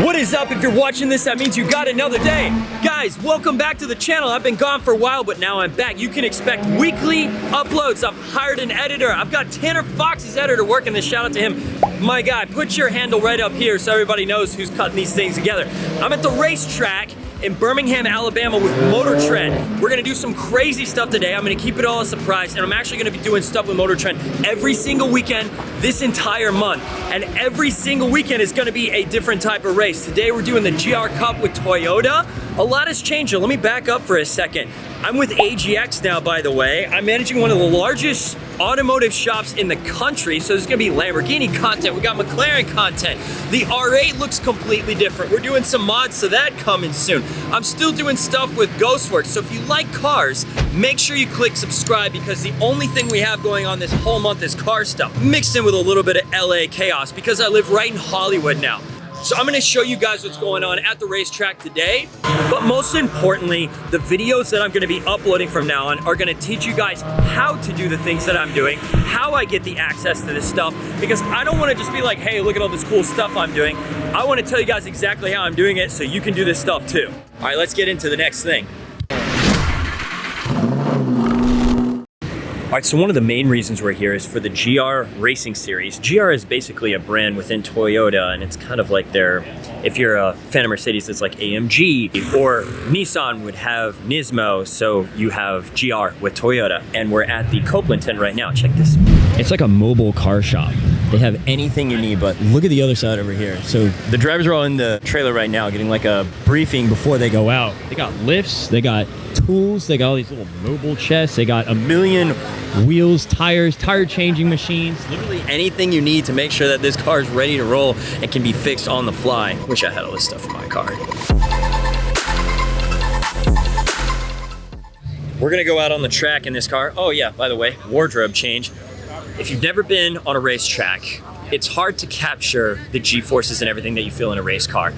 What is up? If you're watching this, that means you got another day. Guys, welcome back to the channel. I've been gone for a while, but now I'm back. You can expect weekly uploads. I've hired an editor. I've got Tanner Fox's editor working this. Shout out to him. My guy, put your handle right up here so everybody knows who's cutting these things together. I'm at the racetrack in Birmingham, Alabama with Motor Trend. We're gonna do some crazy stuff today. I'm gonna keep it all a surprise, and I'm actually gonna be doing stuff with Motor Trend every single weekend this entire month. And every single weekend is gonna be a different type of race. Today we're doing the GR Cup with Toyota. A lot has changed. Let me back up for a second. I'm with AGX now, by the way. I'm managing one of the largest automotive shops in the country, so there's gonna be Lamborghini content, we got McLaren content. The R8 looks completely different. We're doing some mods to that coming soon. I'm still doing stuff with Ghostworks, so if you like cars, make sure you click subscribe, because the only thing we have going on this whole month is car stuff, mixed in with a little bit of LA chaos, because I live right in Hollywood now. So I'm gonna show you guys what's going on at the racetrack today, but most importantly, the videos that I'm gonna be uploading from now on are gonna teach you guys how to do the things that I'm doing, how I get the access to this stuff, because I don't wanna just be like, hey, look at all this cool stuff I'm doing. I wanna tell you guys exactly how I'm doing it so you can do this stuff too. All right, let's get into the next thing. All right, so one of the main reasons we're here is for the GR Racing Series. GR is basically a brand within Toyota, and it's kind of like their, if you're a fan of Mercedes, it's like AMG, or Nissan would have Nismo, so you have GR with Toyota. And we're at the Copeland tent right now. Check this. It's like a mobile car shop. They have anything you need, but look at the other side over here. So the drivers are all in the trailer right now getting like a briefing before they go out. They got lifts, they got tools, they got all these little mobile chests, they got a million wheels, tires, tire changing machines, literally anything you need to make sure that this car is ready to roll and can be fixed on the fly. Wish I had all this stuff in my car. We're gonna go out on the track in this car. Oh yeah, by the way, wardrobe change. If you've never been on a racetrack, it's hard to capture the G-forces and everything that you feel in a race car.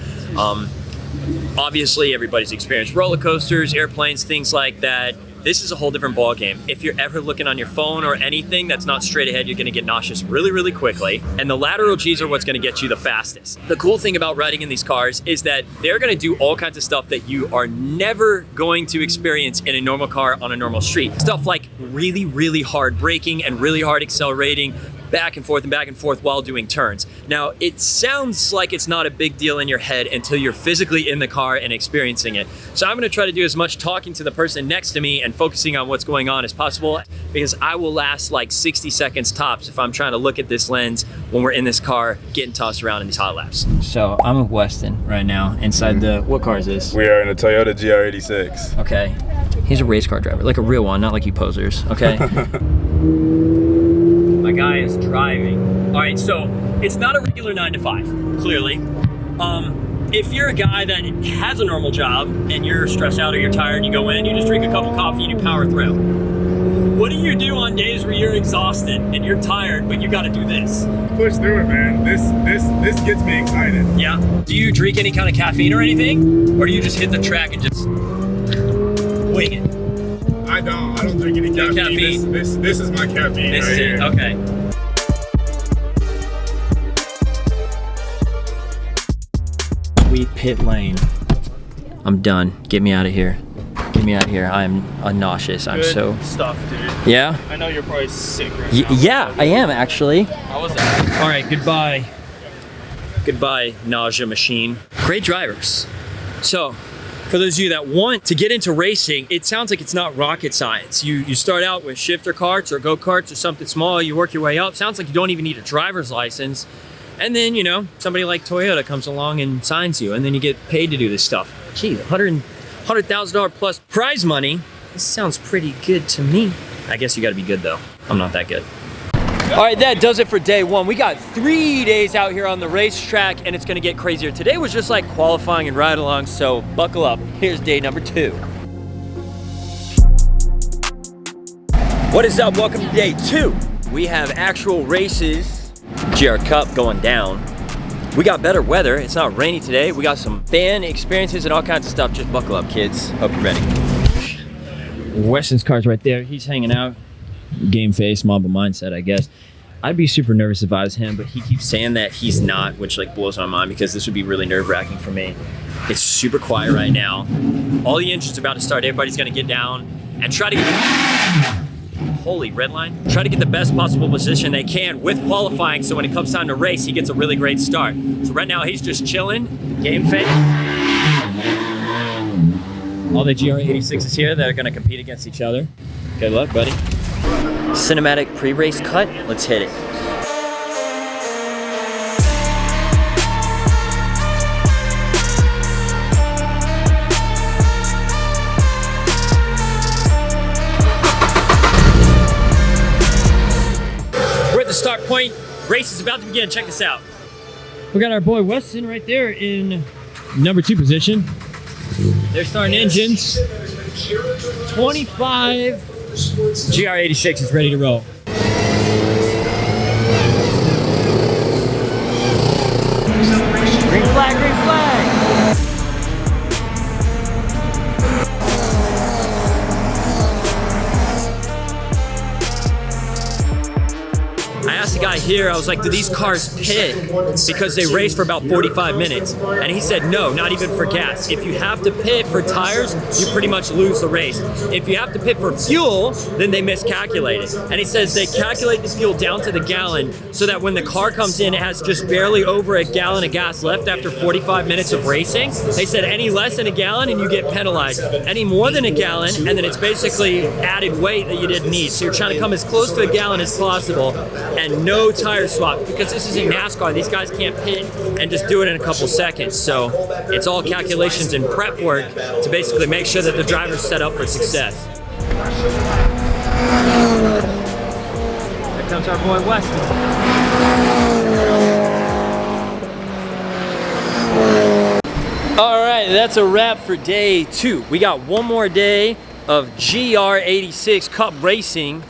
Obviously, everybody's experienced roller coasters, airplanes, things like that. This is a whole different ball game. If you're ever looking on your phone or anything that's not straight ahead, you're gonna get nauseous really, really quickly. And the lateral Gs are what's gonna get you the fastest. The cool thing about riding in these cars is that they're gonna do all kinds of stuff that you are never going to experience in a normal car on a normal street. Stuff like really, really hard braking and really hard accelerating, back and forth while doing turns. Now, it sounds like it's not a big deal in your head until you're physically in the car and experiencing it. So I'm gonna try to do as much talking to the person next to me and focusing on what's going on as possible, because I will last like 60 seconds tops if I'm trying to look at this lens when we're in this car getting tossed around in these hot laps. So I'm with Weston right now inside the, what car is this? We are in a Toyota GR86. Okay, he's a race car driver, like a real one, not like you posers, okay? My guy is driving. All right, so it's not a regular 9 to 5, clearly. If you're a guy that has a normal job and you're stressed out or you're tired, you go in, you just drink a cup of coffee and you power through. What do you do on days where you're exhausted and you're tired, but you gotta do this? Push through it, man. This gets me excited. Yeah. Do you drink any kind of caffeine or anything? Or do you just hit the track and just wing it? I don't drink any caffeine. This is my caffeine. This right is it, here. okay. Sweet pit lane. I'm done. Get me out of here. Get me out of here. I'm nauseous. I'm Good so stuff, dude. Yeah? I know you're probably sick right now. Yeah, I am actually. How was that? All right, goodbye. Goodbye, nausea machine. Great drivers. So, for those of you that want to get into racing, it sounds like it's not rocket science. You start out with shifter karts or go-karts or something small, you work your way up. Sounds like you don't even need a driver's license. And then, you know, somebody like Toyota comes along and signs you, and then you get paid to do this stuff. Gee, $100,000 plus prize money. This sounds pretty good to me. I guess you gotta be good though. I'm not that good. All right, that does it for day one. We got 3 days out here on the racetrack, and it's gonna get crazier. Today was just like qualifying and ride along, so buckle up. Here's day number 2. What is up? Welcome to day 2. We have actual races, GR Cup going down. We got better weather. It's not rainy today. We got some fan experiences and all kinds of stuff. Just buckle up, kids. Hope you're ready. Weston's car's right there. He's hanging out. Game face, Mamba mindset, I guess. I'd be super nervous if I was him, but he keeps saying that he's not, which like blows my mind because this would be really nerve-wracking for me. It's super quiet right now. All the engines about to start. Everybody's gonna get down and try to get holy red line. Try to get the best possible position they can with qualifying, so when it comes time to race, he gets a really great start. So right now he's just chilling, game face. All the GR86s here that are gonna compete against each other. Good luck, buddy. Cinematic pre-race cut, let's hit it. We're at the start point, race is about to begin, check this out. We got our boy Weston right there in number 2 position. They're starting engines. 25 GR86 is ready to roll. Green flag, green flag. I asked the guy here, I was like, do these cars pit because they race for about 45 minutes? And he said, no, not even for gas. If you have to pit for tires, you pretty much lose the race. If you have to pit for fuel, then they miscalculate it. And he says they calculate the fuel down to the gallon so that when the car comes in, it has just barely over a gallon of gas left after 45 minutes of racing. They said any less than a gallon and you get penalized. Any more than a gallon, and then it's basically added weight that you didn't need. So you're trying to come as close to a gallon as possible. And no tire swap, because this is in NASCAR. These guys can't pit and just do it in a couple seconds. So it's all calculations and prep work to basically make sure that the driver's set up for success. Here comes our boy Weston. All right, that's a wrap for day 2. We got one more day of GR86 Cup racing.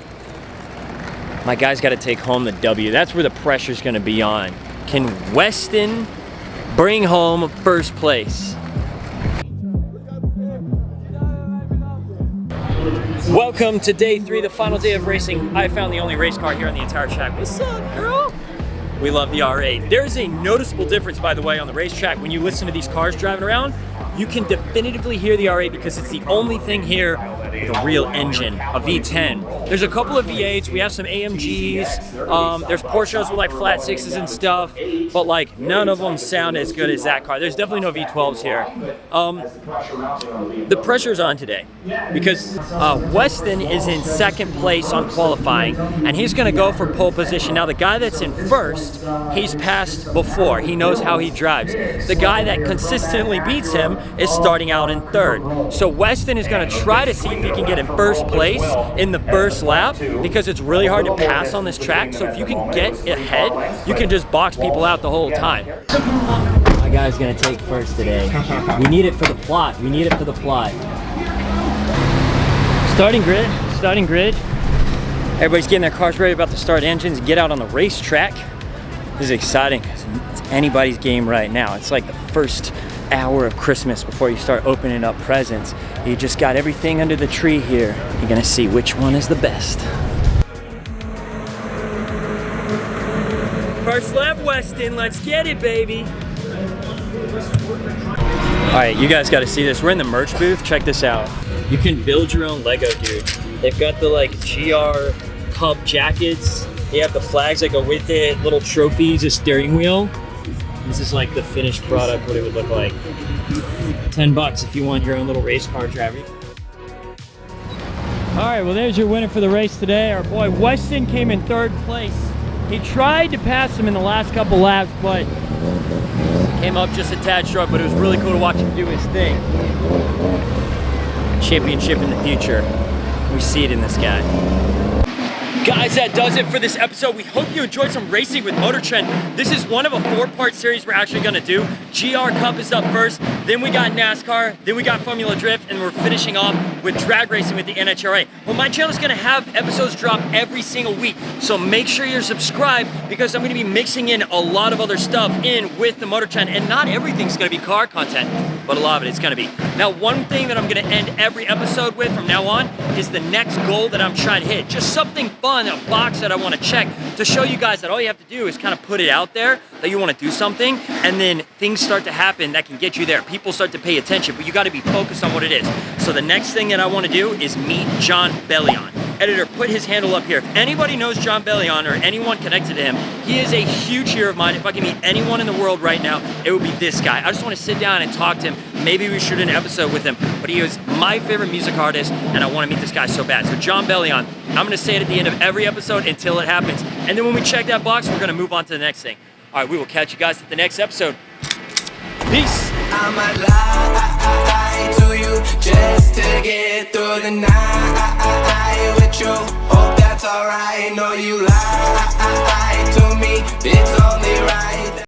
My guy's got to take home the W. That's where the pressure's going to be on. Can Weston bring home first place? Welcome to day 3, the final day of racing. I found the only race car here on the entire track. What's up, girl? We love the R8. There's a noticeable difference, by the way, on the racetrack when you listen to these cars driving around. You can definitively hear the R8 because it's the only thing here with a real engine, a V10. There's a couple of V8s, we have some AMGs, there's Porsches with like flat 6s and stuff, but like none of them sound as good as that car. There's definitely no V12s here. The pressure's on today because Weston is in 2nd place on qualifying and he's gonna go for pole position. Now the guy that's in 1st, he's passed before. He knows how he drives. The guy that consistently beats him is starting out in 3rd. So Weston is gonna try to see if he can get in 1st place in the first lap because it's really hard to pass on this track. So if you can get ahead, you can just box people out the whole time. My guy's gonna take 1st today. We need it for the plot. We need it for the plot. Starting grid, starting grid. Everybody's getting their cars ready, about to start engines, get out on the racetrack. This is exciting because it's anybody's game right now. It's like the first hour of Christmas before you start opening up presents. You just got everything under the tree here. You're gonna see which one is the best. First lap, Weston, let's get it, baby. All right, you guys gotta see this. We're in the merch booth, check this out. You can build your own Lego, dude. They've got the like GR Cup jackets. They have the flags that go with it, little trophies, a steering wheel. This is like the finished product, what it would look like. $10 if you want your own little race car driver. All right, well there's your winner for the race today. Our boy Weston came in 3rd place. He tried to pass him in the last couple laps, but came up just a tad short, but it was really cool to watch him do his thing. Championship in the future. We see it in this guy. Guys, that does it for this episode. We hope you enjoyed some racing with Motor Trend. This is one of a 4-part series we're actually gonna do. GR Cup is up first, then we got NASCAR, then we got Formula Drift, and we're finishing off with drag racing with the NHRA. Well, my channel is gonna have episodes drop every single week, so make sure you're subscribed because I'm gonna be mixing in a lot of other stuff in with the Motor Trend, and not everything's gonna be car content. but a lot of it's gonna be. Now, one thing that I'm gonna end every episode with from now on is the next goal that I'm trying to hit. Just something fun, a box that I wanna check to show you guys that all you have to do is kind of put it out there that you wanna do something, and then things start to happen that can get you there. People start to pay attention, but you gotta be focused on what it is. So the next thing that I wanna do is meet John Bellion. Editor, put his handle up here. If anybody knows John Bellion or anyone connected to him, he is a huge hero of mine. If I can meet anyone in the world right now, it would be this guy. I just want to sit down and talk to him. Maybe we shoot an episode with him, but he is my favorite music artist, and I want to meet this guy so bad. So John Bellion, I'm going to say it at the end of every episode until it happens. And then when we check that box, we're going to move on to the next thing. All right, we will catch you guys at the next episode. Peace. I might lie to you just to get through the night with you. Hope that's alright. Know you lie to me. It's only right.